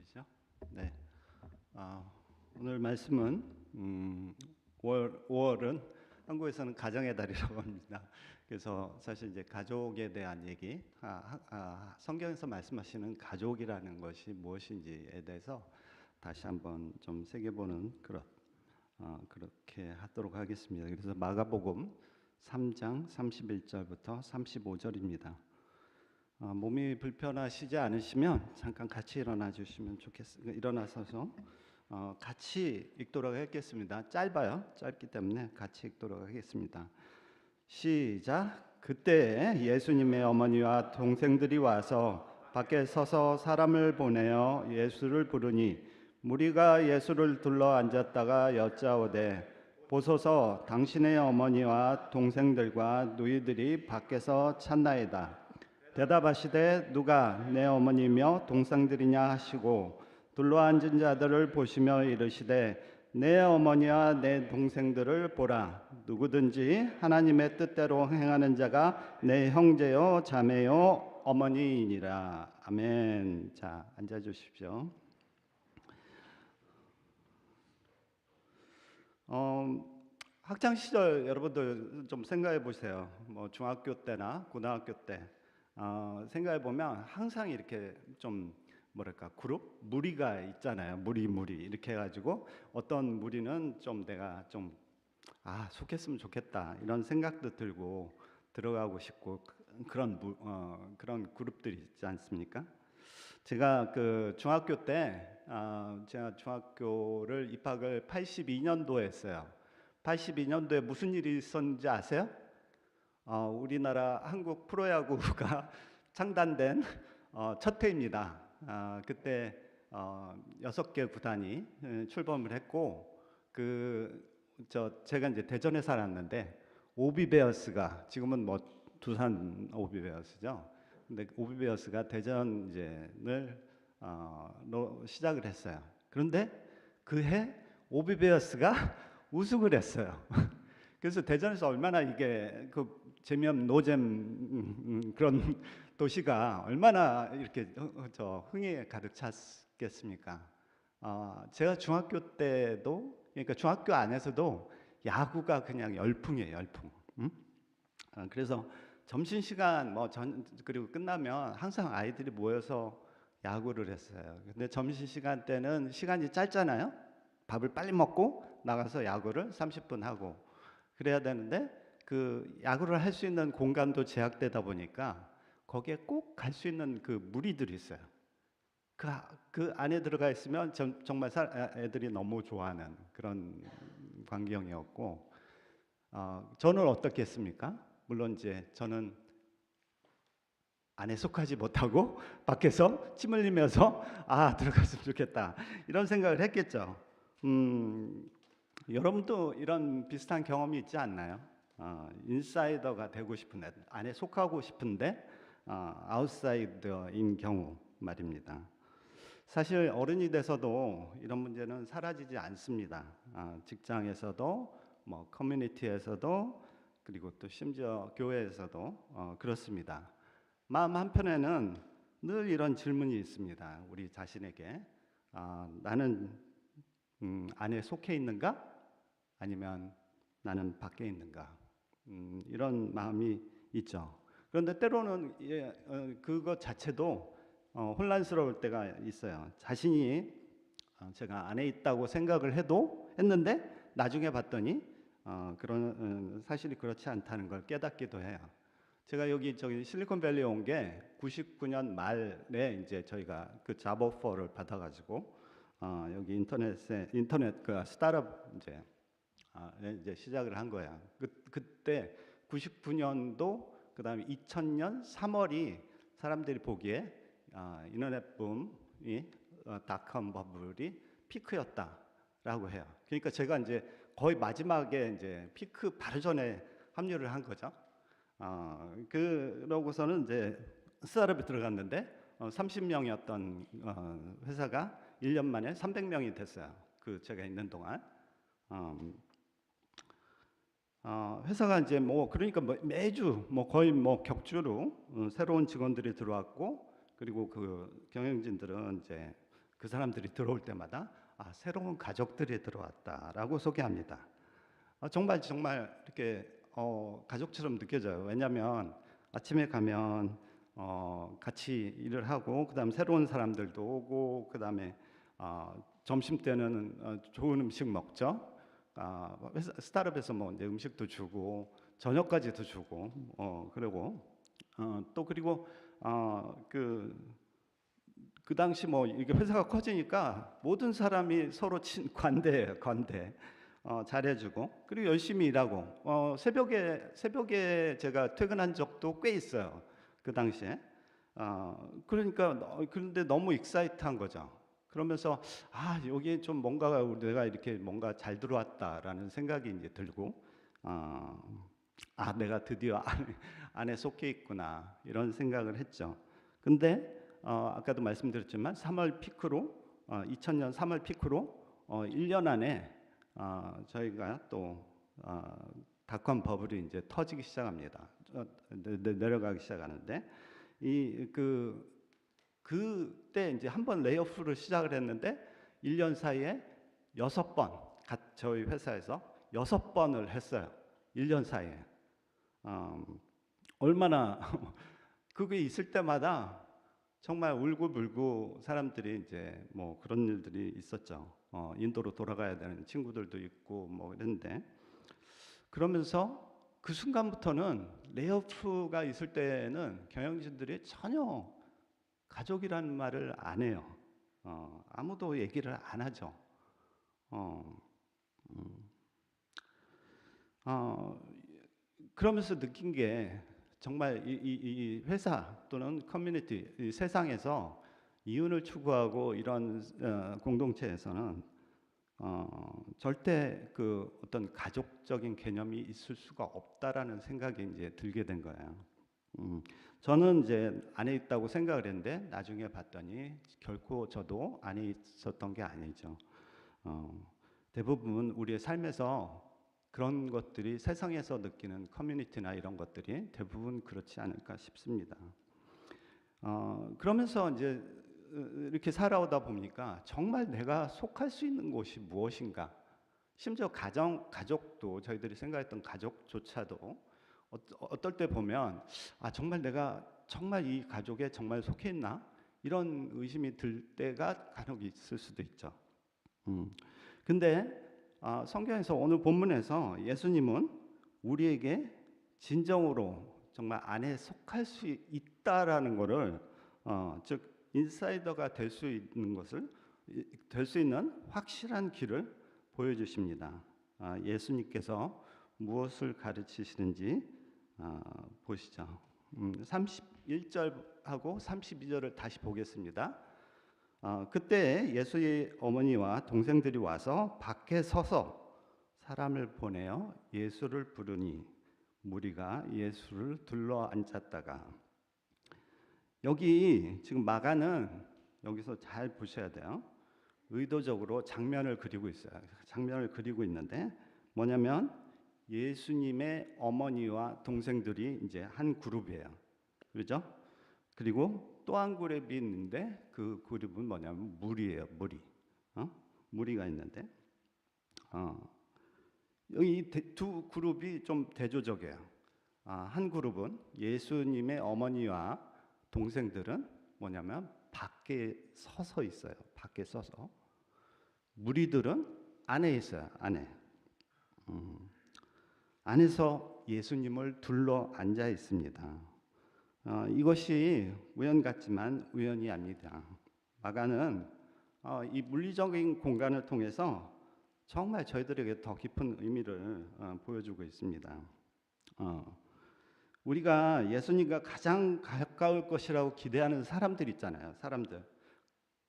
들리죠? 네. 오늘 말씀은 5월은 한국에서는 가정의 달이라고 합니다. 그래서 사실 이제 가족에 대한 얘기, 성경에서 말씀하시는 가족이라는 것이 무엇인지에 대해서 다시 한번 좀 새겨보는 그렇게 하도록 하겠습니다. 그래서 마가복음 3장 31절부터 35절입니다. 몸이 불편하시지 않으시면 잠깐 같이 일어나 주시면 좋겠습니다. 일어나서서 같이 읽도록 하겠습니다. 짧기 때문에 같이 읽도록 하겠습니다. 시작. 그때 예수님의 어머니와 동생들이 와서 밖에 서서 사람을 보내어 예수를 부르니 무리가 예수를 둘러 앉았다가 여짜오되 보소서 당신의 어머니와 동생들과 누이들이 밖에서 찾나이다. 대답하시되 누가 내 어머니며 동생들이냐 하시고 둘러앉은 자들을 보시며 이르시되 내 어머니와 내 동생들을 보라. 누구든지 하나님의 뜻대로 행하는 자가 내 형제요 자매요 어머니이니라. 아멘. 자, 앉아 주십시오. 학창 시절 여러분들 좀 생각해 보세요. 뭐 중학교 때나 고등학교 때 생각해 보면 항상 이렇게 좀 뭐랄까 그룹 무리가 있잖아요. 무리 이렇게 해가지고 어떤 무리는 좀 내가 좀 속했으면 좋겠다 이런 생각도 들고 들어가고 싶고 그런 그룹들이 있지 않습니까? 제가 그 중학교 때 제가 중학교를 입학을 82년도에 했어요. 82년도에 무슨 일이 있었는지 아세요? 우리나라 한국 프로야구가 창단된 첫 해입니다. 그때 6개 구단이 출범을 했고 제가 이제 대전에 살았는데 오비베어스가 지금은 뭐 두산 오비베어스죠. 근데 오비베어스가 대전 이제를 시작을 했어요. 그런데 그 해 오비베어스가 우승을 했어요. 그래서 대전에서 얼마나 이게 재미없는 노잼 그런 도시가 얼마나 이렇게 흥에 가득 찼겠습니까? 제가 중학교 때도 그러니까 중학교 안에서도 야구가 그냥 열풍이에요, 열풍. 그래서 점심 시간 그리고 끝나면 항상 아이들이 모여서 야구를 했어요. 근데 점심 시간 때는 시간이 짧잖아요. 밥을 빨리 먹고 나가서 야구를 30분 하고 그래야 되는데 그 야구를 할 수 있는 공간도 제약되다 보니까 거기에 꼭 갈 수 있는 그 무리들이 있어요. 그 안에 들어가 있으면 정말 애들이 너무 좋아하는 그런 광경이었고 저는 어떻게 했습니까? 물론 이제 저는 안에 속하지 못하고 밖에서 침 흘리면서 들어갔으면 좋겠다 이런 생각을 했겠죠. 여러분도 이런 비슷한 경험이 있지 않나요? 인사이더가 되고 싶은데 안에 속하고 싶은데 아웃사이더인 경우 말입니다. 사실 어른이 돼서도 이런 문제는 사라지지 않습니다. 직장에서도 뭐 커뮤니티에서도 그리고 또 심지어 교회에서도 그렇습니다. 마음 한편에는 늘 이런 질문이 있습니다. 우리 자신에게 나는 안에 속해 있는가? 아니면 나는 밖에 있는가? 이런 마음이 있죠. 그런데 때로는 그것 자체도 혼란스러울 때가 있어요. 자신이 제가 안에 있다고 생각을 했는데 나중에 봤더니 그런 사실이 그렇지 않다는 걸 깨닫기도 해요. 제가 저기 실리콘밸리에 온 게 99년 말에 이제 저희가 그 잡 오퍼를 받아가지고 여기 인터넷 그 스타트업 이제 시작을 한 거야. 그때 99년도 그다음에 2000년 3월이 사람들이 보기에 인터넷 붐이 닷컴 버블이 피크였다라고 해요. 그러니까 제가 이제 거의 마지막에 이제 피크 바로 전에 합류를 한 거죠. 그러고서는 이제 스타트업에 들어갔는데 30명이었던 회사가 1년 만에 300명이 됐어요. 제가 있는 동안. 회사가 이제 그러니까 매주 거의 격주로 새로운 직원들이 들어왔고 그리고 그 경영진들은 이제 그 사람들이 들어올 때마다 새로운 가족들이 들어왔다라고 소개합니다. 정말 이렇게 가족처럼 느껴져요. 왜냐하면 아침에 가면 같이 일을 하고 그다음 새로운 사람들도 오고 그다음에 점심 때는 좋은 음식 먹죠. 스타트업에서 뭐 이제 음식도 주고 저녁까지도 주고 그리고 또 그리고 그 당시 뭐 이게 회사가 커지니까 모든 사람이 서로 관대해요, 관대. 잘해주고 그리고 열심히 일하고 새벽에 제가 퇴근한 적도 꽤 있어요. 그 당시에. 그러니까 그런데 너무 익사이트한 거죠. 그러면서 여기에 좀 뭔가 내가 이렇게 뭔가 잘 들어왔다라는 생각이 이제 들고 내가 드디어 안에 속해 있구나 이런 생각을 했죠. 근데 아까도 말씀드렸지만 3월 피크로 2000년 3월 피크로 1년 안에 저희가 또 닷컴 버블이 이제 터지기 시작합니다. 내려가기 시작하는데 그때 이제 한번 레이오프를 시작을 했는데 1년 사이에 6번 저희 회사에서 6번을 했어요. 1년 사이에. 얼마나 그게 있을 때마다 정말 울고불고 사람들이 이제 뭐 그런 일들이 있었죠. 인도로 돌아가야 되는 친구들도 있고 뭐 이랬는데 그러면서 그 순간부터는 레이오프가 있을 때는 경영진들이 전혀 가족이라는 말을 안 해요. 아무도 얘기를 안 하죠. 그러면서 느낀 게 정말 이 회사 또는 커뮤니티, 이 세상에서 이윤을 추구하고 이런 공동체에서는 절대 그 어떤 가족적인 개념이 있을 수가 없다라는 생각이 이제 들게 된 거예요. 저는 이제 안에 있다고 생각을 했는데 나중에 봤더니 결코 저도 안에 있었던 게 아니죠. 대부분 우리의 삶에서 그런 것들이 세상에서 느끼는 커뮤니티나 이런 것들이 대부분 그렇지 않을까 싶습니다. 그러면서 이제 이렇게 살아오다 보니까 정말 내가 속할 수 있는 곳이 무엇인가? 심지어 가족도 저희들이 생각했던 가족조차도 어떨 때 보면 정말 내가 정말 이 가족에 정말 속해 있나? 이런 의심이 들 때가 간혹 있을 수도 있죠. 근데 성경에서 오늘 본문에서 예수님은 우리에게 진정으로 정말 안에 속할 수 있다라는 것을 즉 인사이더가 될 수 있는 것을 될 수 있는 확실한 길을 보여주십니다. 예수님께서 무엇을 가르치시는지 보시죠. 31절하고 32절을 다시 보겠습니다. 그때 예수의 어머니와 동생들이 와서 밖에 서서 사람을 보내어 예수를 부르니 무리가 예수를 둘러 앉았다가 여기 지금 마가는 여기서 잘 보셔야 돼요. 의도적으로 장면을 그리고 있어요. 장면을 그리고 있는데 뭐냐면 예수님의 어머니와 동생들이 이제 한 그룹이에요. 그렇죠? 그리고 또 한 그룹이 있는데 그 그룹은 뭐냐면 무리예요. 무리가 있는데 여기 두 그룹이 좀 대조적이에요. 한 그룹은 예수님의 어머니와 동생들은 뭐냐면 밖에 서서 있어요. 밖에 서서. 무리들은 안에 있어요. 안에. 안에서 예수님을 둘러 앉아 있습니다. 이것이 우연 같지만 우연이 아닙니다. 마가는 이 물리적인 공간을 통해서 정말 저희들에게 더 깊은 의미를 보여주고 있습니다. 우리가 예수님과 가장 가까울 것이라고 기대하는 사람들 있잖아요. 사람들.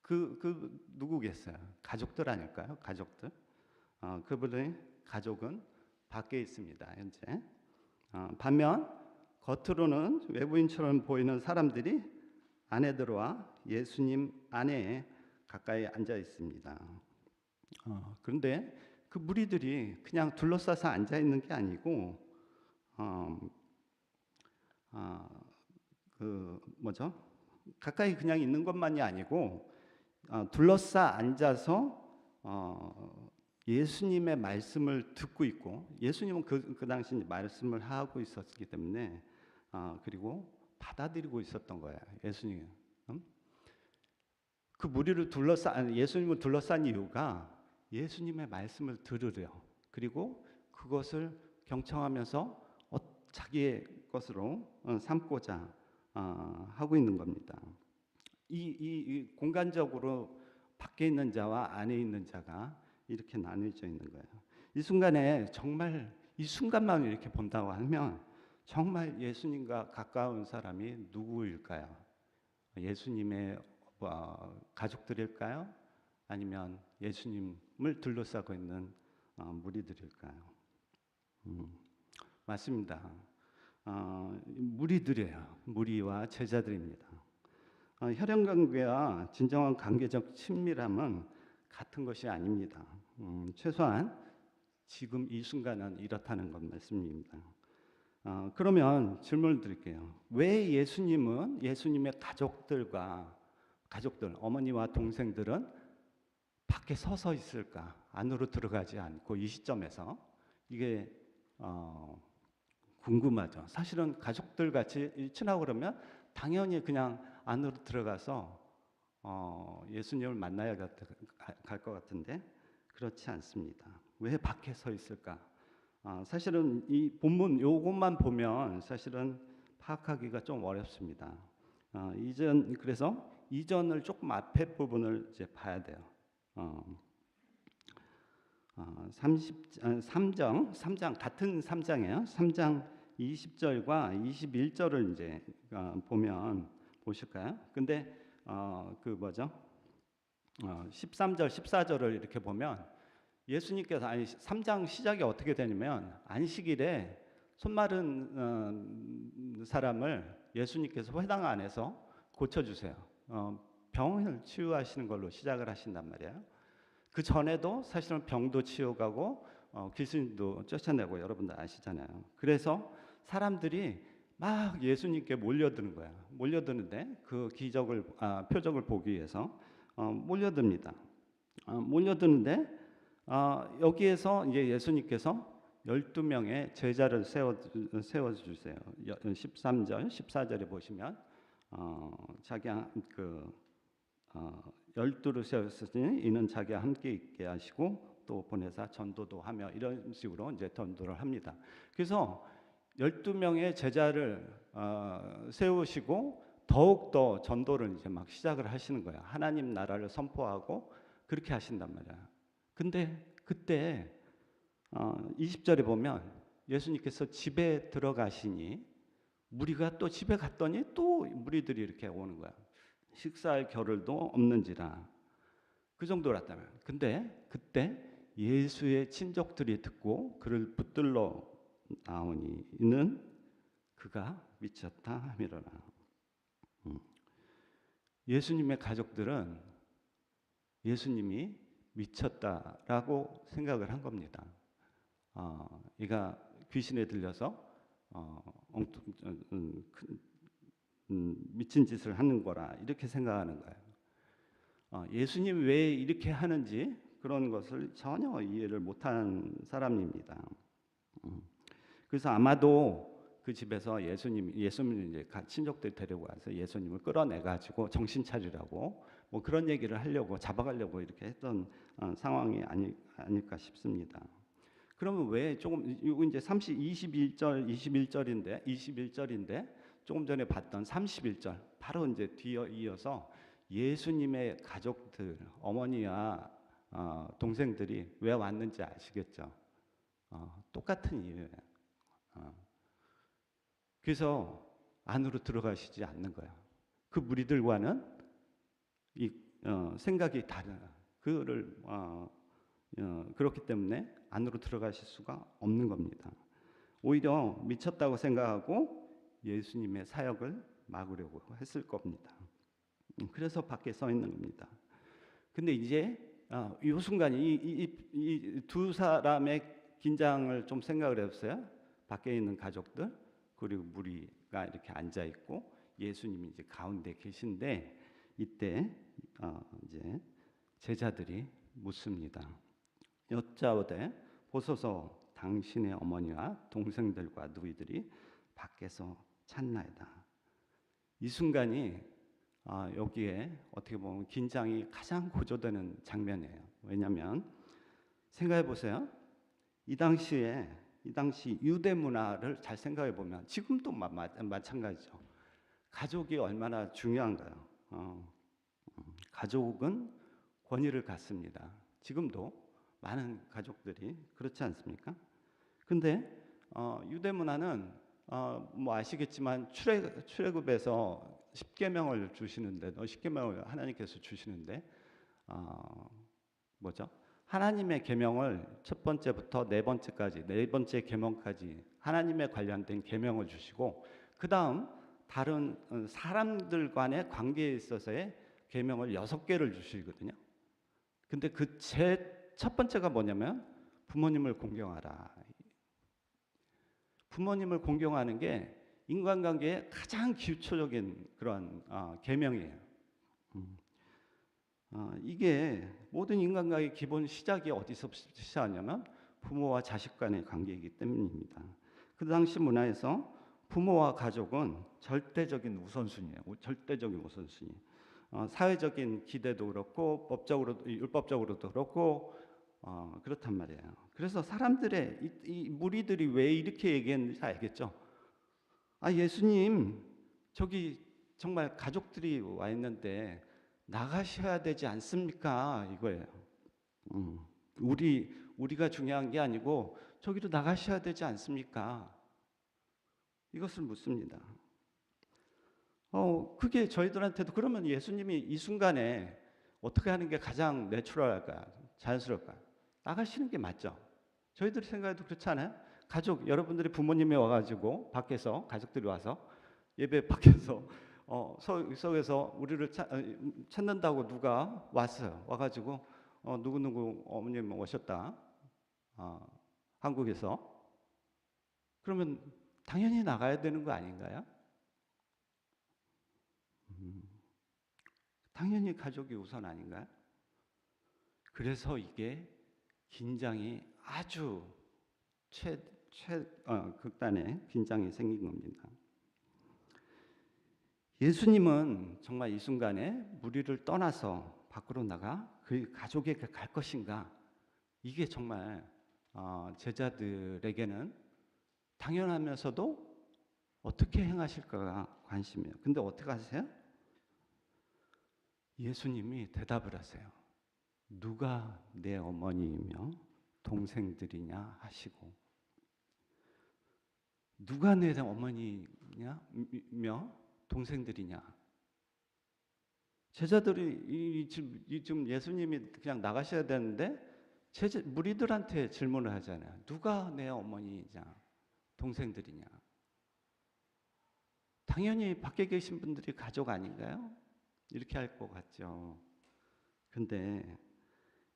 그 누구겠어요? 가족들 아닐까요? 가족들. 그분의 가족은 밖에 있습니다. 현재. 반면 겉으로는 외부인처럼 보이는 사람들이 안에 들어와 예수님 안에 가까이 앉아 있습니다. 그런데 그 무리들이 그냥 둘러싸서 앉아 있는 게 아니고 가까이 그냥 있는 것만이 아니고 둘러싸 앉아서 예수님의 말씀을 듣고 있고, 예수님은 그 당시 말씀을 하고 있었기 때문에 그리고 받아들이고 있었던 거예요. 예수님. 그 무리를 예수님을 둘러싼 이유가 예수님의 말씀을 들으려, 그리고 그것을 경청하면서 자기의 것으로 삼고자 하고 있는 겁니다. 이 공간적으로 밖에 있는 자와 안에 있는 자가 이렇게 나뉘어져 있는 거예요. 이 순간에 정말 이 순간만 이렇게 본다고 하면 정말 예수님과 가까운 사람이 누구일까요? 예수님의 가족들일까요? 아니면 예수님을 둘러싸고 있는 무리들일까요? 맞습니다. 무리들이에요. 무리와 제자들입니다. 혈연 관계와 진정한 관계적 친밀함은 같은 것이 아닙니다. 최소한 지금 이 순간은 이렇다는 것 말씀입니다. 그러면 질문을 드릴게요. 왜 예수님의 가족들, 어머니와 동생들은 밖에 서서 있을까? 안으로 들어가지 않고 이 시점에서 이게 궁금하죠. 사실은 가족들 같이 친하고 그러면 당연히 그냥 안으로 들어가서 예수님을 만나야 갈 것 같은데 그렇지 않습니다. 왜 밖에 서 있을까? 사실은 이 본문 요것만 보면 사실은 파악하기가 좀 어렵습니다. 그래서 이전을 조금 앞에 부분을 이제 봐야 돼요. 3장 같은 3장이에요. 3장 20절과 21절을 이제 보면 보실까요? 근데 13절, 14절을 이렇게 보면 예수님께서 3장 시작이 어떻게 되냐면 안식일에 손 마른 사람을 예수님께서 회당 안에서 고쳐주세요. 병을 치유하시는 걸로 시작을 하신단 말이에요. 그 전에도 사실은 병도 치유가고 귀신도 쫓아내고 여러분들 아시잖아요. 그래서 사람들이 막 예수님께 몰려드는 거야. 몰려드는데 그 표적을 보기 위해서 몰려듭니다. 몰려드는데 여기에서 이제 예수님께서 12명의 제자를 세워주세요. 13절, 14절에 보시면 자기가 12를 세웠으니 이는 자기와 함께 있게 하시고 또 보내사 전도도 하며 이런 식으로 이제 전도를 합니다. 그래서 12명의 제자를 세우시고 더욱더 전도를 이제 막 시작을 하시는 거예요. 하나님 나라를 선포하고 그렇게 하신단 말이에요. 근데 그때 20절에 보면 예수님께서 집에 들어가시니 무리가 또 집에 갔더니 또 무리들이 이렇게 오는 거야. 식사할 겨를도 없는지라. 그 정도였다면. 근데 그때 예수의 친족들이 듣고 그를 붙들러 나오니 이는 그가 미쳤다 하미러라. 예수님의 가족들은 예수님이 미쳤다라고 생각을 한 겁니다. 얘가 귀신에 들려서 미친 짓을 하는 거라 이렇게 생각하는 거예요. 예수님 왜 이렇게 하는지 그런 것을 전혀 이해를 못한 사람입니다. 그래서 아마도 그 집에서 예수님을 이제 친족들 데리고 와서 예수님을 끌어내 가지고 정신 차리라고 뭐 그런 얘기를 하려고 잡아가려고 이렇게 했던 상황이 아닐까 싶습니다. 그러면 왜 조금 이거 이제 21절인데 조금 전에 봤던 31절 바로 이제 이어서 예수님의 가족들 어머니와 동생들이 왜 왔는지 아시겠죠? 똑같은 이유예요. 그래서 안으로 들어가시지 않는 거예요. 그 무리들과는 생각이 다른 그렇기 때문에 안으로 들어가실 수가 없는 겁니다. 오히려 미쳤다고 생각하고 예수님의 사역을 막으려고 했을 겁니다. 그래서 밖에 서 있는 겁니다. 근데 이제 이 순간 이 두 사람의 긴장을 좀 생각을 해보세요. 밖에 있는 가족들 그리고 무리가 이렇게 앉아 있고 예수님이 이제 가운데 계신데 이때 이제 제자들이 묻습니다. 여짜오되 보소서 당신의 어머니와 동생들과 누이들이 밖에서 찾나이다. 이 순간이 여기에 어떻게 보면 긴장이 가장 고조되는 장면이에요. 왜냐하면 생각해 보세요. 이 당시 유대 문화를 잘 생각해 보면 지금도 마찬가지죠. 가족이 얼마나 중요한가요? 가족은 권위를 갖습니다. 지금도 많은 가족들이 그렇지 않습니까? 근데 유대 문화는 뭐 아시겠지만 출애굽에서 10계명을 주시는데, 10계명을 하나님께서 주시는데 뭐죠? 하나님의 계명을 첫 번째부터 네 번째까지, 네 번째 계명까지 하나님에 관련된 계명을 주시고, 그 다음 다른 사람들 간의 관계에 있어서의 계명을 6개를 주시거든요. 근데 그 첫 번째가 뭐냐면 부모님을 공경하라. 부모님을 공경하는 게 인간관계의 가장 기초적인 그런 계명이에요. 이게 모든 인간관계의 기본 시작이 어디서 시작하냐면 부모와 자식 간의 관계이기 때문입니다. 그 당시 문화에서 부모와 가족은 절대적인 우선순위예요. 절대적인 우선순위. 사회적인 기대도 그렇고 율법적으로도 그렇고 그렇단 말이에요. 그래서 사람들의 이 무리들이 왜 이렇게 얘기했는지 알겠죠? 예수님 저기 정말 가족들이 와 있는데 나가셔야 되지 않습니까? 이거예요. 우리가 중요한 게 아니고 저기로 나가셔야 되지 않습니까? 이것을 묻습니다. 그게 저희들한테도 그러면 예수님이 이 순간에 어떻게 하는 게 가장 내추럴할까요? 자연스러울까요? 나가시는 게 맞죠. 저희들이 생각해도 그렇잖아요. 가족 여러분들이 부모님이 와가지고 밖에서 가족들이 와서 예배 밖에서 속에서 우리를 찾는다고 누가 왔어요. 와가지고 누구누구 어머님 오셨다. 한국에서. 그러면 당연히 나가야 되는 거 아닌가요? 당연히 가족이 우선 아닌가요? 그래서 이게 긴장이 아주 극단의 긴장이 생긴 겁니다. 예수님은 정말 이 순간에 무리를 떠나서 밖으로 나가 그 가족에게 갈 것인가? 이게 정말 제자들에게는 당연하면서도 어떻게 행하실까가 관심이에요. 근데 어떻게 하세요? 예수님이 대답을 하세요. 누가 내 어머니이며 동생들이냐 하시고, 누가 내 어머니냐 며 동생들이냐. 제자들이 지금 예수님이 그냥 나가셔야 되는데 무리들한테 질문을 하잖아요. 누가 내 어머니냐 동생들이냐. 당연히 밖에 계신 분들이 가족 아닌가요? 이렇게 할 것 같죠. 근데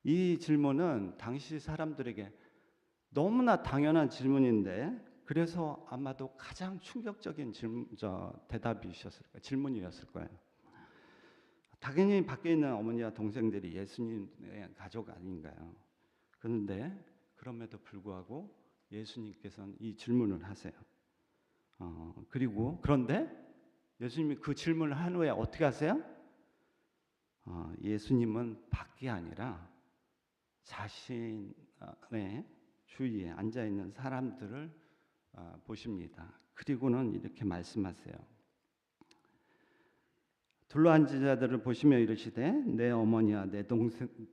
이 질문은 당시 사람들에게 너무나 당연한 질문인데, 그래서 아마도 가장 충격적인 질문이었을 거예요. 당연히 밖에 있는 어머니와 동생들이 예수님의 가족 아닌가요? 그런데 그럼에도 불구하고 예수님께서는 이 질문을 하세요. 그런데 예수님이 그 질문을 한 후에 어떻게 하세요? 예수님은 밖이 아니라 자신의 주위에 앉아 있는 사람들을 보십니다. 그리고는 이렇게 말씀하세요. 둘러앉은 자들을 보시며 이르시되 내 어머니와 내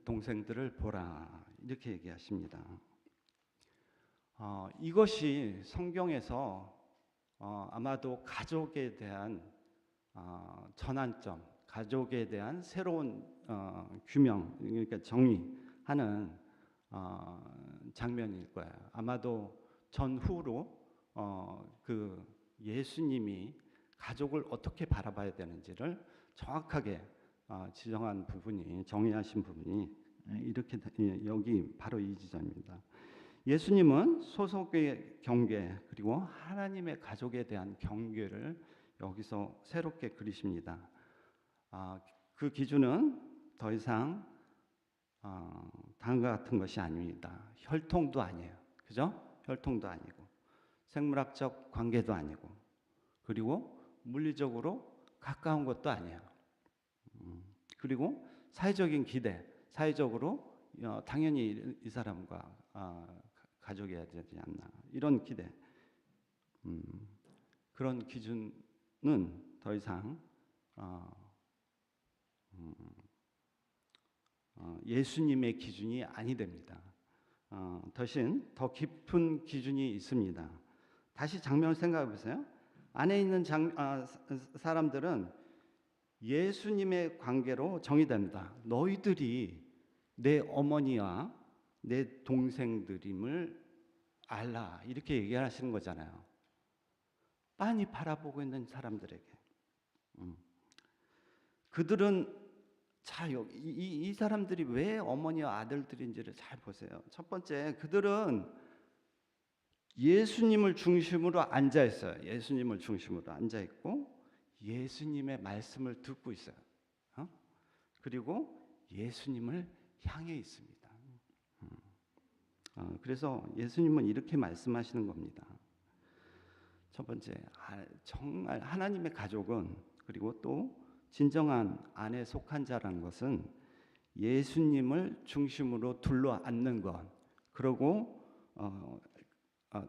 동생들을 보라. 이렇게 얘기하십니다. 이것이 성경에서 아마도 가족에 대한 전환점, 가족에 대한 새로운 규명, 그러니까 정의하는 장면일 거예요. 아마도 전후로 그 예수님이 가족을 어떻게 바라봐야 되는지를 정확하게 정의하신 부분이 이렇게 여기 바로 이 지점입니다. 예수님은 소속의 경계 그리고 하나님의 가족에 대한 경계를 여기서 새롭게 그리십니다. 그 기준은 더 이상 다음과 같은 것이 아닙니다. 혈통도 아니에요. 그죠? 혈통도 아니고 생물학적 관계도 아니고 그리고 물리적으로 가까운 것도 아니에요. 그리고 사회적인 기대, 사회적으로 당연히 이 사람과 가족이어야 되지 않나 이런 기대, 그런 기준은 더 이상 예수님의 기준이 아니 됩니다. 대신 더 깊은 기준이 있습니다. 다시 장면을 생각해 보세요. 안에 있는 사람들은 예수님의 관계로 정의됩니다. 너희들이 내 어머니와 내 동생들임을 알라 이렇게 얘기하시는 거잖아요. 빤히 바라보고 있는 사람들에게 그들은 자, 이 사람들이 왜 어머니와 아들들인지를 잘 보세요. 첫 번째, 그들은 예수님을 중심으로 앉아 있어요. 예수님을 중심으로 앉아 있고 예수님의 말씀을 듣고 있어요. 그리고 예수님을 향해 있습니다. 그래서 예수님은 이렇게 말씀하시는 겁니다. 첫 번째, 정말 하나님의 가족은 그리고 또 진정한 안에 속한 자라는 것은 예수님을 중심으로 둘러앉는 것. 그리고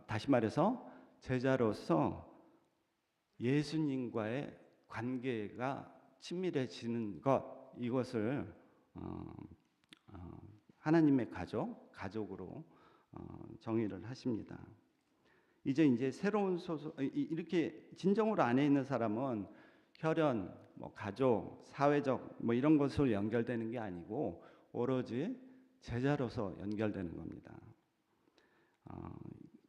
다시 말해서 제자로서 예수님과의 관계가 친밀해지는 것. 이것을 하나님의 가족으로 정의를 하십니다. 이제 새로운 이렇게 진정으로 안에 있는 사람은 혈연, 가족, 사회적 이런 것으로 연결되는 게 아니고 오로지 제자로서 연결되는 겁니다.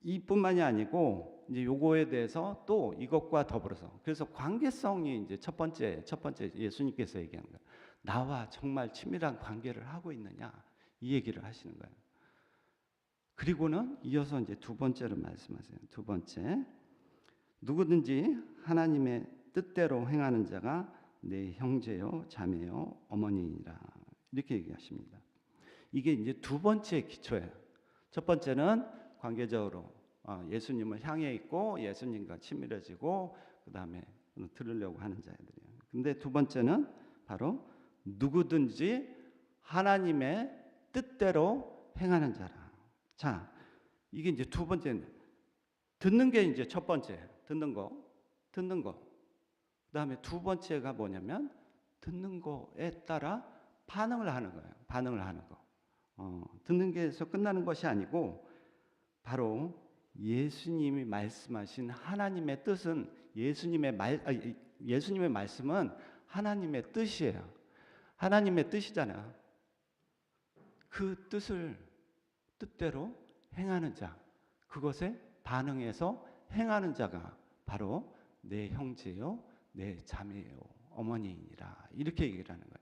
이뿐만이 아니고 이제 요거에 대해서 또 이것과 더불어서 그래서 관계성이 이제 첫 번째 예수님께서 얘기한 거예요. 나와 정말 친밀한 관계를 하고 있느냐 이 얘기를 하시는 거예요. 그리고는 이어서 이제 두 번째로 말씀하세요. 두 번째, 누구든지 하나님의 뜻대로 행하는 자가 내 형제요, 자매요, 어머니이라 이렇게 얘기하십니다. 이게 이제 두 번째 기초예요. 첫 번째는 관계적으로 예수님을 향해 있고 예수님과 친밀해지고 그 다음에 들으려고 하는 자들이에요. 근데 두 번째는 바로 누구든지 하나님의 뜻대로 행하는 자라. 자, 이게 이제 두 번째, 듣는 게 이제 첫 번째, 듣는 거. 그 다음에 두 번째가 뭐냐면 듣는 거에 따라 반응을 하는 거예요. 반응을 하는 거. 듣는 게에서 끝나는 것이 아니고 바로 예수님이 말씀하신 하나님의 뜻은 예수님의 말씀은 하나님의 뜻이에요. 하나님의 뜻이잖아요. 그 뜻대로 행하는 자, 그것에 반응해서 행하는 자가 바로 내 형제요, 내 자매요, 어머니이니라 이렇게 얘기를 하는 거예요.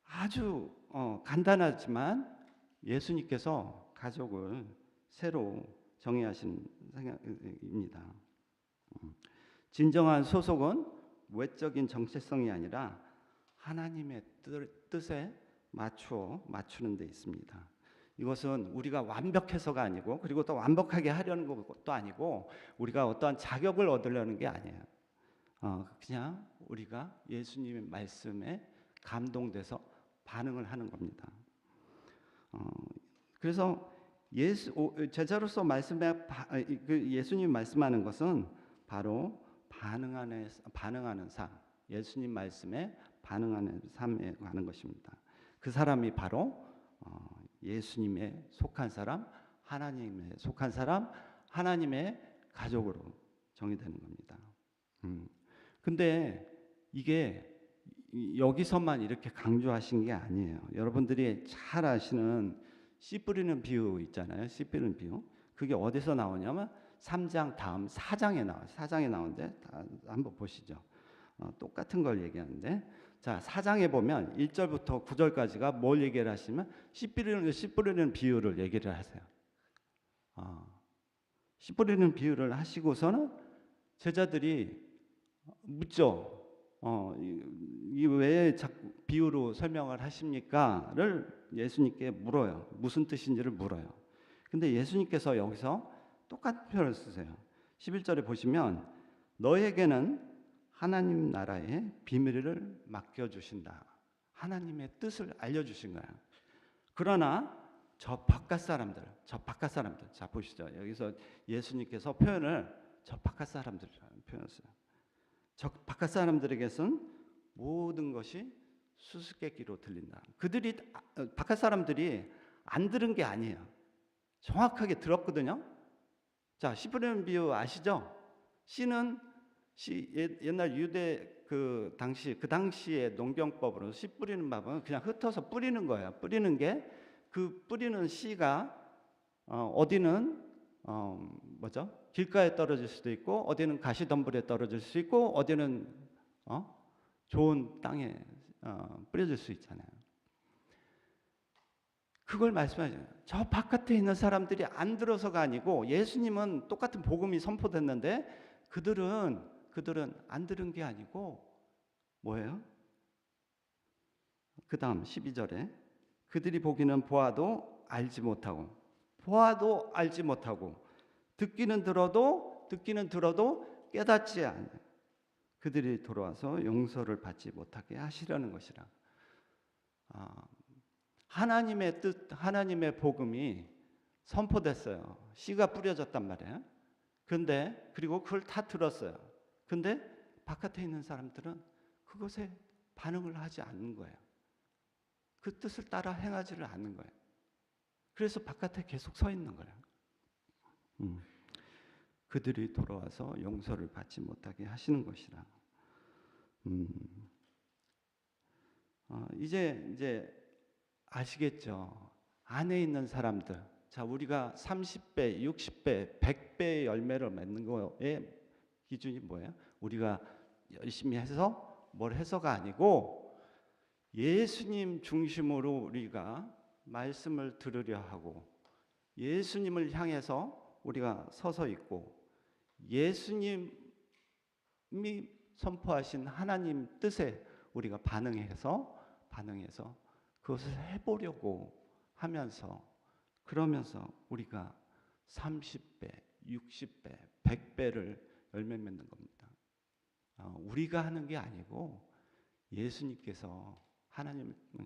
아주 간단하지만 예수님께서 가족을 새로 정의하신 생각입니다. 진정한 소속은 외적인 정체성이 아니라 하나님의 뜻에 맞추는 데 있습니다. 이것은 우리가 완벽해서가 아니고 그리고 또 완벽하게 하려는 것도 아니고 우리가 어떠한 자격을 얻으려는 게 아니에요. 그냥 우리가 예수님의 말씀에 감동돼서 반응을 하는 겁니다. 그래서 제자로서 예수님 말씀하는 것은 바로 반응하는 삶, 예수님 말씀에 반응하는 삶에 관한 것입니다. 그 사람이 바로 예수님에 속한 사람, 하나님에 속한 사람, 하나님의 가족으로 정의되는 겁니다. 근데 이게 여기서만 이렇게 강조하신 게 아니에요. 여러분들이 잘 아시는 씨 뿌리는 비유 있잖아요. 씨 뿌리는 비유. 그게 어디서 나오냐면 3장 다음 4장에 나와요. 4장에 나오는데 한번 보시죠. 똑같은 걸 얘기하는데 자, 4장에 보면 1절부터 9절까지가 뭘 얘기를 하시면 씨 뿌리는 비유를 얘기를 하세요. 씨 뿌리는 비유를 하시고서는 제자들이 묻죠. 이 왜 자꾸 비유로 설명을 하십니까?를 예수님께 물어요. 무슨 뜻인지를 물어요. 근데 예수님께서 여기서 똑같은 표현을 쓰세요. 11절에 보시면 너에게는 하나님 나라의 비밀을 맡겨주신다. 하나님의 뜻을 알려주신 거야. 그러나 저 바깥 사람들, 자 보시죠. 여기서 예수님께서 표현을 저 바깥 사람들이라는 표현을 써요. 저 바깥 사람들에게선 모든 것이 수수께끼로 들린다. 그들이 바깥 사람들이 안 들은 게 아니에요. 정확하게 들었거든요. 자, 씨 뿌리는 비유 아시죠? 씨는 옛날 유대 그 당시의 농경법으로 씨 뿌리는 법은 그냥 흩어서 뿌리는 거예요. 뿌리는 게 그 뿌리는 씨가 어디는 길가에 떨어질 수도 있고 어디는 가시덤불에 떨어질 수 있고 어디는 좋은 땅에 뿌려질 수 있잖아요. 그걸 말씀하시죠. 저 바깥에 있는 사람들이 안 들어서가 아니고 예수님은 똑같은 복음이 선포됐는데 그들은 안 들은 게 아니고 뭐예요? 그 다음 12절에 그들이 보기는 보아도 알지 못하고 듣기는 들어도 깨닫지 않아요. 그들이 돌아와서 용서를 받지 못하게 하시려는 것이라. 하나님의 뜻, 하나님의 복음이 선포됐어요. 씨가 뿌려졌단 말이에요. 그리고 그걸 다 들었어요. 근데 바깥에 있는 사람들은 그것에 반응을 하지 않는 거예요. 그 뜻을 따라 행하지를 않는 거예요. 그래서 바깥에 계속 서 있는 거예요. 그들이 돌아와서 용서를 받지 못하게 하시는 것이라. 이제 아시겠죠? 안에 있는 사람들. 자, 우리가 30배, 60배, 100배의 열매를 맺는 거에 기준이 뭐예요? 우리가 열심히 해서 뭘 해서가 아니고 예수님 중심으로 우리가 말씀을 들으려 하고 예수님을 향해서 우리가 서서 있고 예수님이 선포하신 하나님 뜻에 우리가 반응해서 그것을 해보려고 하면서 그러면서 우리가 30배, 60배, 100배를 열매 맺는 겁니다. 우리가 하는 게 아니고 예수님께서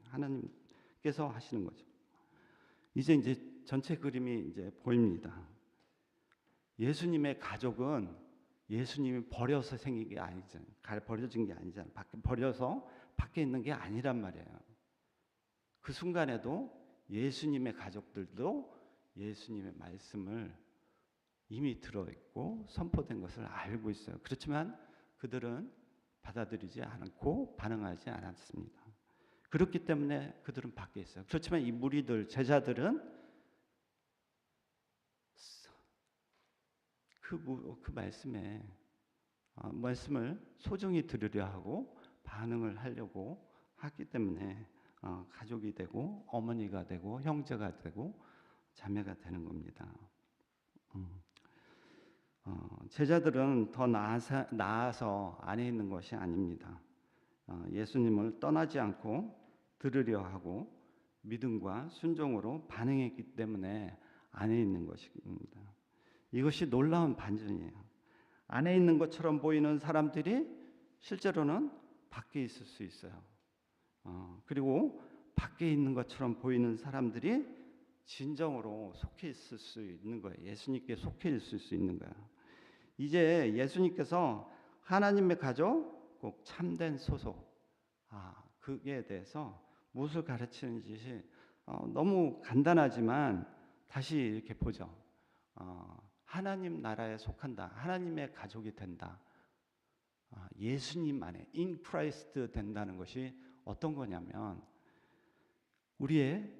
하나님께서 하시는 거죠. 이제 전체 그림이 이제 보입니다. 예수님의 가족은 예수님이 버려서 생긴 게 아니잖아요. 버려진 게 아니잖아요. 버려서 밖에 있는 게 아니란 말이에요. 그 순간에도 예수님의 가족들도 예수님의 말씀을 이미 들어있고 선포된 것을 알고 있어요. 그렇지만 그들은 받아들이지 않고 반응하지 않았습니다. 그렇기 때문에 그들은 밖에 있어요. 그렇지만 이 무리들, 제자들은 그 말씀을 소중히 들으려 하고 반응을 하려고 하기 때문에 가족이 되고 어머니가 되고 형제가 되고 자매가 되는 겁니다. 제자들은 더 나아서 안에 있는 것이 아닙니다. 예수님을 떠나지 않고 들으려 하고 믿음과 순종으로 반응했기 때문에 안에 있는 것입니다. 이것이 놀라운 반전이에요. 안에 있는 것처럼 보이는 사람들이 실제로는 밖에 있을 수 있어요. 그리고 밖에 있는 것처럼 보이는 사람들이 진정으로 속해 있을 수 있는 거예요. 예수님께 속해 있을 수 있는 거예요. 이제 예수님께서 하나님의 가족, 꼭 참된 소속, 그에 대해서 무엇을 가르치는지 너무 간단하지만 다시 이렇게 보죠. 하나님 나라에 속한다. 하나님의 가족이 된다. 예수님 안에 in Christ 된다는 것이 어떤 거냐면 우리의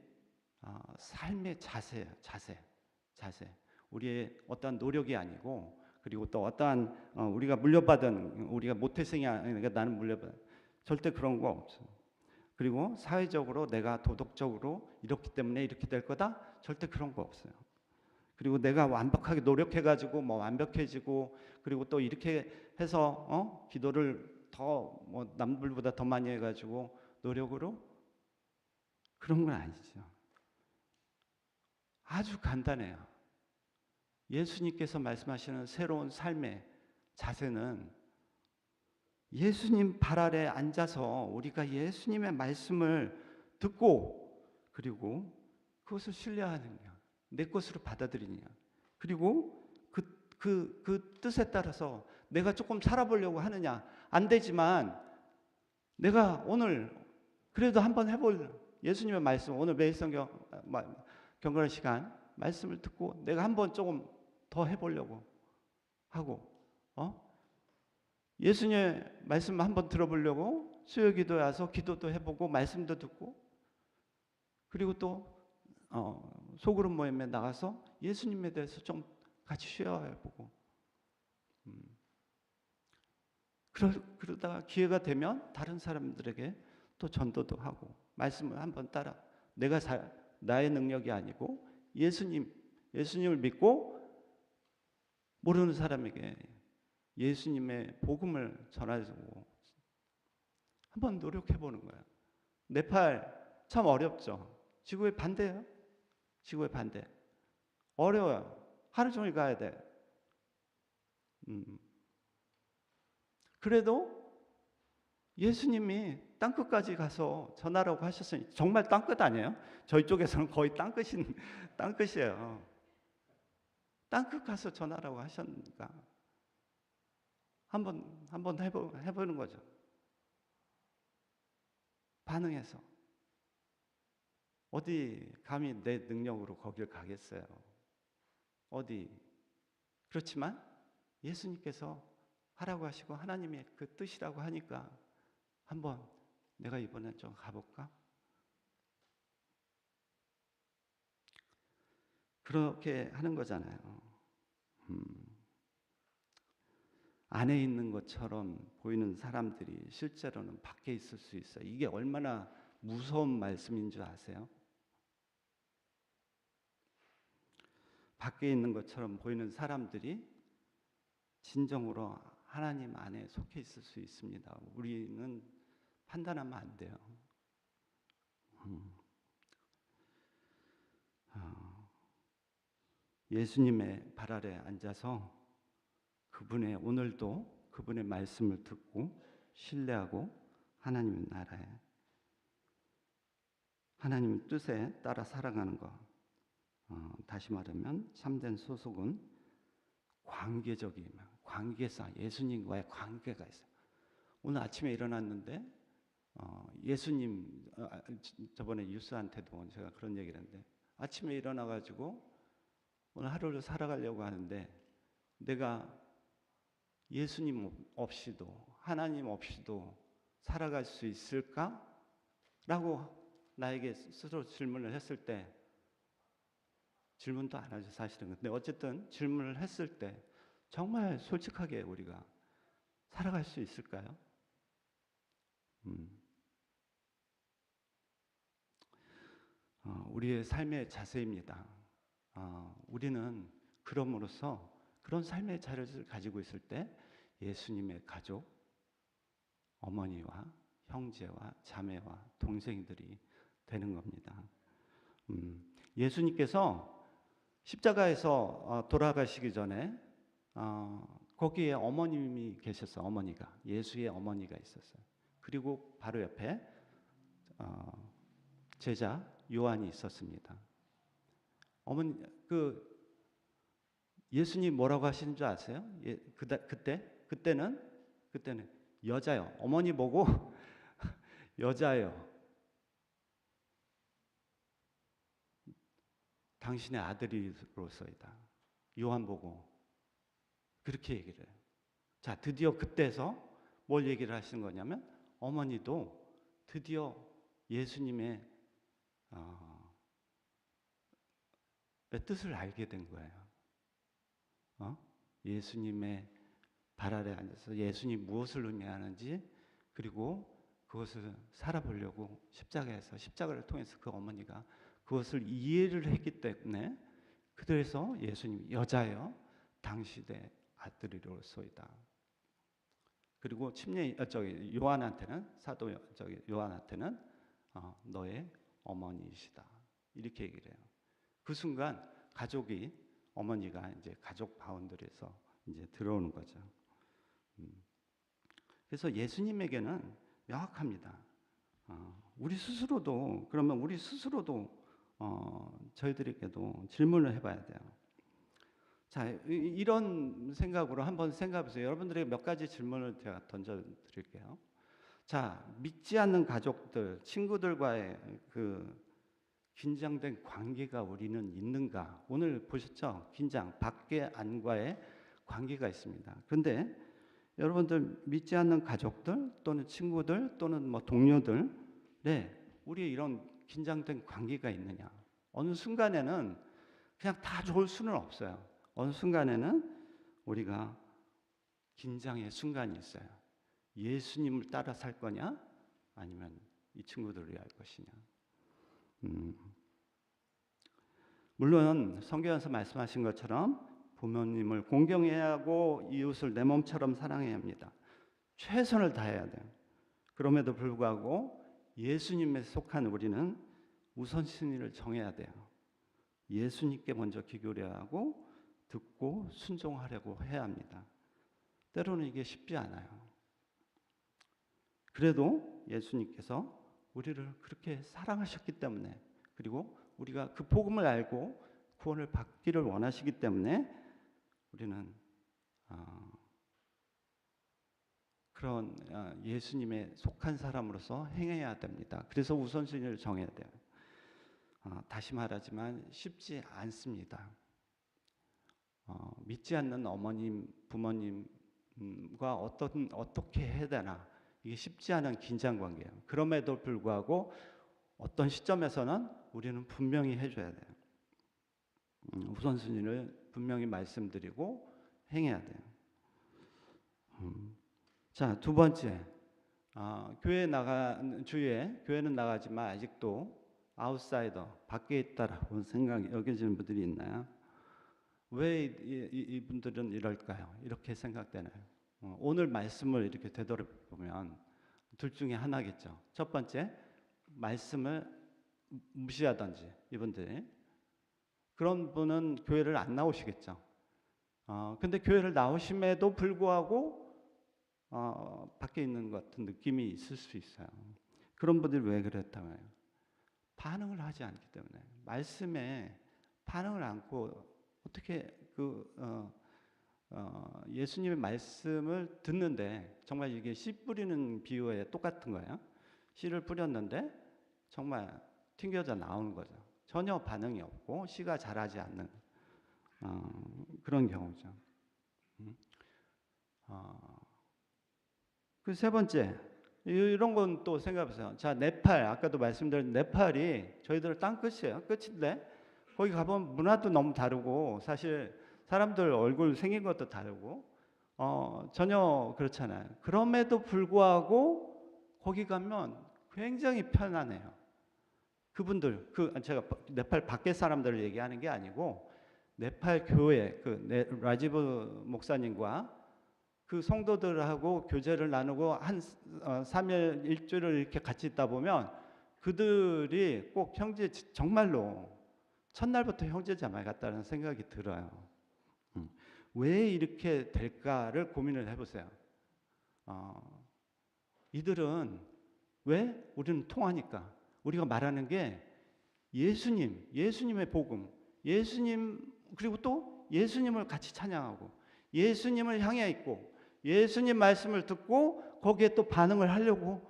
삶의 자세예요. 자세. 우리의 어떠한 노력이 아니고 그리고 또 어떠한 우리가 물려받은 우리가 모태생이 아니니까 나는 물려받은 절대 그런 거 없어요. 그리고 사회적으로 내가 도덕적으로 이렇기 때문에 이렇게 될 거다 절대 그런 거 없어요. 그리고 내가 완벽하게 노력해가지고 완벽해지고 그리고 또 이렇게 해서 기도를 더 남들보다 더 많이 해가지고 노력으로 그런 건 아니죠. 아주 간단해요. 예수님께서 말씀하시는 새로운 삶의 자세는 예수님 발 아래 앉아서 우리가 예수님의 말씀을 듣고 그리고 그것을 신뢰하느냐, 내 것으로 받아들이느냐, 그리고 그 뜻에 따라서 내가 조금 살아보려고 하느냐. 안 되지만 내가 오늘 그래도 한번 해볼 예수님의 말씀, 오늘 매일 성경 경건의 시간 말씀을 듣고 내가 한번 조금 더 해보려고 하고, 예수님의 말씀 한번 들어보려고 수요기도에 와서 기도도 해보고 말씀도 듣고, 그리고 또 소그룹 모임에 나가서 예수님에 대해서 좀 같이 쉐어해보고, 그러다가 기회가 되면 다른 사람들에게 또 전도도 하고 말씀을 한번 따라, 내가 나의 능력이 아니고 예수님을 믿고 모르는 사람에게 예수님의 복음을 전하고 한번 노력해보는 거예요. 네팔 참 어렵죠. 지구의 반대예요. 지구의 반대. 어려워요. 하루 종일 가야 돼. 그래도 예수님이 땅끝까지 가서 전하라고 하셨으니, 정말 땅끝 아니에요? 저희 쪽에서는 거의 땅끝이에요. 땅끝 가서 전하라고 하셨으니까 한번 해보는 거죠. 반응해서. 어디 감히 내 능력으로 거길 가겠어요? 어디. 그렇지만 예수님께서 하라고 하시고 하나님의 그 뜻이라고 하니까 한번 내가 이번엔 좀 가볼까? 그렇게 하는 거잖아요. 안에 있는 것처럼 보이는 사람들이 실제로는 밖에 있을 수 있어요. 이게 얼마나 무서운 말씀인 줄 아세요? 밖에 있는 것처럼 보이는 사람들이 진정으로 하나님 안에 속해 있을 수 있습니다. 우리는 판단하면 안 돼요. 예수님의 발 아래 앉아서 오늘도 그분의 말씀을 듣고 신뢰하고 하나님의 나라에, 하나님의 뜻에 따라 살아가는 것. 다시 말하면 참된 소속은 관계상 예수님과의 관계가 있어요. 오늘 아침에 일어났는데 예수님, 저번에 유스한테도 제가 그런 얘기를 했는데, 아침에 일어나가지고 오늘 하루를 살아가려고 하는데 내가 예수님 없이도 하나님 없이도 살아갈 수 있을까? 라고 나에게 스스로 질문을 했을 때, 질문도 안 하죠 사실은. 근데 어쨌든 질문을 했을 때 정말 솔직하게 우리가 살아갈 수 있을까요? 우리의 삶의 자세입니다. 우리는 그럼으로써 그런 삶의 자세를 가지고 있을 때 예수님의 가족, 어머니와 형제와 자매와 동생들이 되는 겁니다. 예수님께서 십자가에서 돌아가시기 전에 거기에 어머님이 계셨어요. 어머니가, 예수의 어머니가 있었어요. 그리고 바로 옆에 제자 요한이 있었습니다. 어머니, 예수님 뭐라고 하시는 줄 아세요? 그때는 여자요. 어머니 보고 여자요. 당신의 아들이로서이다. 요한 보고 그렇게 얘기를 해요. 자, 드디어 그때서 뭘 얘기를 하시는 거냐면, 어머니도 드디어 예수님의 뜻을 알게 된 거예요. 예수님의 발 아래 앉아서 예수님 무엇을 의미하는지, 그리고 그것을 살아보려고 십자가를 통해서 그 어머니가 그것을 이해를 했기 때문에, 그래서 예수님, 여자여 당신의 아들이로소이다. 그리고 요한한테는 사도 요한한테는 너의 어머니이시다. 이렇게 얘기를 해요. 그 순간 가족이 어머니가 이제 가족 바운더리에서 이제 들어오는 거죠. 그래서 예수님에게는 명확합니다. 우리 스스로도 그러면 우리 스스로도 저희들에게도 질문을 해봐야 돼요. 자, 이런 생각으로 한번 생각해보세요. 여러분들에게 몇 가지 질문을 제가 던져드릴게요. 자, 믿지 않는 가족들, 친구들과의 그 긴장된 관계가 우리는 있는가? 오늘 보셨죠? 긴장, 밖에 안과의 관계가 있습니다. 그런데 여러분들 믿지 않는 가족들 또는 친구들 또는 뭐 동료들, 우리 이런 긴장된 관계가 있느냐? 어느 순간에는 그냥 다 좋을 수는 없어요. 어느 순간에는 우리가 긴장의 순간이 있어요. 예수님을 따라 살 거냐? 아니면 이 친구들을 위할 것이냐? 물론 성경에서 말씀하신 것처럼 부모님을 공경해야 하고 이웃을 내 몸처럼 사랑해야 합니다. 최선을 다해야 돼요. 그럼에도 불구하고 예수님에 속한 우리는 우선순위를 정해야 돼요. 예수님께 먼저 귀 기울여야 하고 듣고 순종하려고 해야 합니다. 때로는 이게 쉽지 않아요. 그래도 예수님께서 우리를 그렇게 사랑하셨기 때문에, 그리고 우리가 그 복음을 알고 구원을 받기를 원하시기 때문에 우리는 그런 예수님에 속한 사람으로서 행해야 됩니다. 그래서 우선순위를 정해야 돼요. 다시 말하지만 쉽지 않습니다. 믿지 않는 어머님, 부모님과 어떻게 해야 되나, 이게 쉽지 않은 긴장 관계예요. 그럼에도 불구하고 어떤 시점에서는 우리는 분명히 해줘야 돼요. 우선순위를 분명히 말씀드리고 행해야 돼요. 자, 두 번째, 교회는 나가지만 아직도 아웃사이더, 밖에 있다라고 생각이 여겨지는 분들이 있나요? 왜 이분들은 이럴까요? 이렇게 생각되나요? 오늘 말씀을 이렇게 되돌아보면 둘 중에 하나겠죠. 첫 번째, 말씀을 무시하든지 이분들이, 그런 분은 교회를 안 나오시겠죠. 근데 교회를 나오심에도 불구하고 밖에 있는 것 같은 느낌이 있을 수 있어요. 그런 분들이 왜 그렇다고요? 반응을 하지 않기 때문에. 말씀에 반응을 않고 어떻게 예수님의 말씀을 듣는데, 정말 이게 씨 뿌리는 비유에 똑같은 거예요. 씨를 뿌렸는데 정말 튕겨져 나오는 거죠. 전혀 반응이 없고 씨가 자라지 않는 그런 경우죠. 그 세 번째, 이런 건 또 생각해보세요. 자, 네팔, 아까도 말씀드린 네팔이 저희들 땅끝이에요. 끝인데 거기 가보면 문화도 너무 다르고, 사실 사람들 얼굴 생긴 것도 다르고, 전혀 그렇잖아요. 그럼에도 불구하고 거기 가면 굉장히 편안해요. 그분들, 제가 네팔 밖에 사람들을 얘기하는 게 아니고, 네팔 교회, 라지브 목사님과 그 성도들하고 교제를 나누고 한 3일 일주일을 이렇게 같이 있다 보면 그들이 꼭 형제, 정말로 첫날부터 형제자매 같다는 생각이 들어요. 왜 이렇게 될까를 고민을 해보세요. 이들은 왜? 우리는 통하니까. 우리가 말하는 게 예수님의 복음, 그리고 또 예수님을 같이 찬양하고 예수님을 향해 있고 예수님 말씀을 듣고 거기에 또 반응을 하려고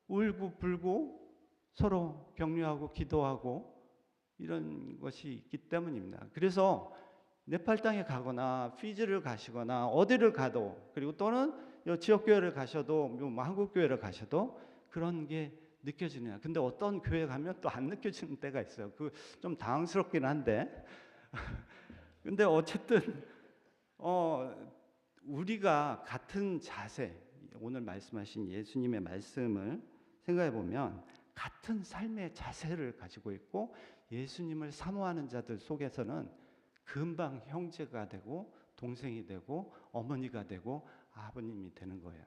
울고불고 서로 격려하고 기도하고 이런 것이 있기 때문입니다. 그래서 네팔 땅에 가거나 피지를 가시거나 어디를 가도, 그리고 또는 지역교회를 가셔도 뭐 한국교회를 가셔도 그런 게 느껴지느냐. 근데 어떤 교회 가면 또 안 느껴지는 때가 있어요. 그 좀 당황스럽긴 한데 근데 어쨌든 우리가 같은 자세, 오늘 말씀하신 예수님의 말씀을 생각해 보면 같은 삶의 자세를 가지고 있고 예수님을 사모하는 자들 속에서는 금방 형제가 되고 동생이 되고 어머니가 되고 아버님이 되는 거예요.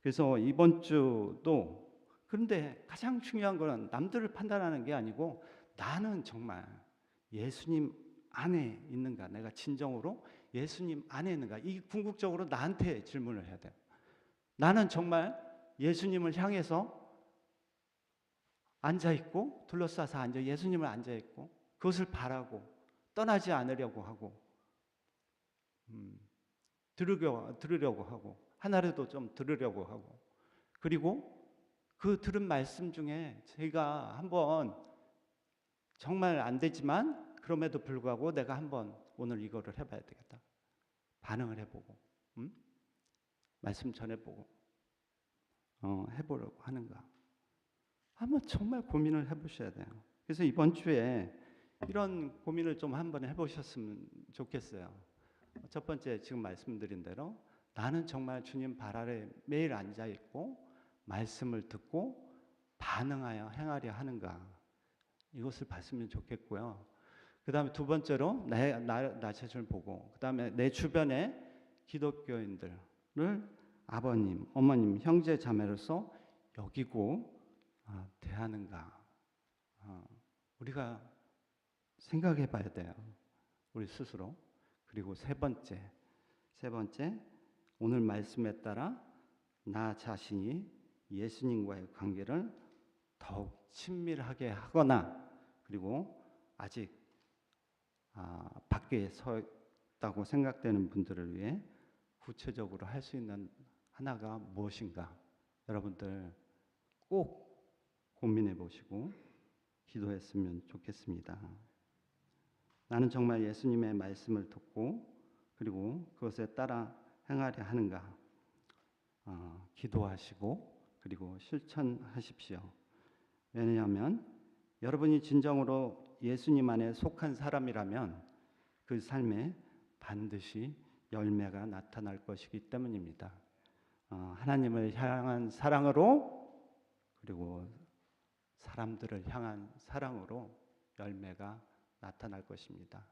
그래서 이번 주도 그런데 가장 중요한 거는 남들을 판단하는 게 아니고 나는 정말 예수님 안에 있는가, 내가 진정으로 예수님 안에 있는가, 이 궁극적으로 나한테 질문을 해야 돼요. 나는 정말 예수님을 향해서 앉아 있고 둘러싸서 앉아 예수님을 앉아 있고 그것을 바라고 떠나지 않으려고 하고 들으려고 하고 하나라도 좀 들으려고 하고 그리고 그 들은 말씀 중에 제가 한번 정말 안 되지만 그럼에도 불구하고 내가 한번 오늘 이거를 해봐야 되겠다. 반응을 해보고 말씀 전해보고 해보려고 하는가. 한번 정말 고민을 해보셔야 돼요. 그래서 이번 주에 이런 고민을 좀 한번 해보셨으면 좋겠어요. 첫 번째 지금 말씀드린 대로 나는 정말 주님 발 아래 매일 앉아 있고 말씀을 듣고 반응하여 행하려 하는가. 이것을 봤으면 좋겠고요. 그 다음에 두 번째로 나 자신을 보고 그 다음에 내 주변의 기독교인들을 아버님, 어머님, 형제, 자매로서 여기고 대하는가. 우리가 생각해 봐야 돼요. 우리 스스로. 그리고 세 번째 오늘 말씀에 따라 나 자신이 예수님과의 관계를 더욱 친밀하게 하거나 그리고 아직 밖에 서 있다고 생각되는 분들을 위해 구체적으로 할 수 있는 하나가 무엇인가 여러분들 꼭 고민해 보시고 기도했으면 좋겠습니다. 나는 정말 예수님의 말씀을 듣고 그리고 그것에 따라 행하려 하는가 기도하시고 그리고 실천하십시오. 왜냐하면 여러분이 진정으로 예수님 안에 속한 사람이라면 그 삶에 반드시 열매가 나타날 것이기 때문입니다. 하나님을 향한 사랑으로 그리고 사람들을 향한 사랑으로 열매가 나타날 것입니다.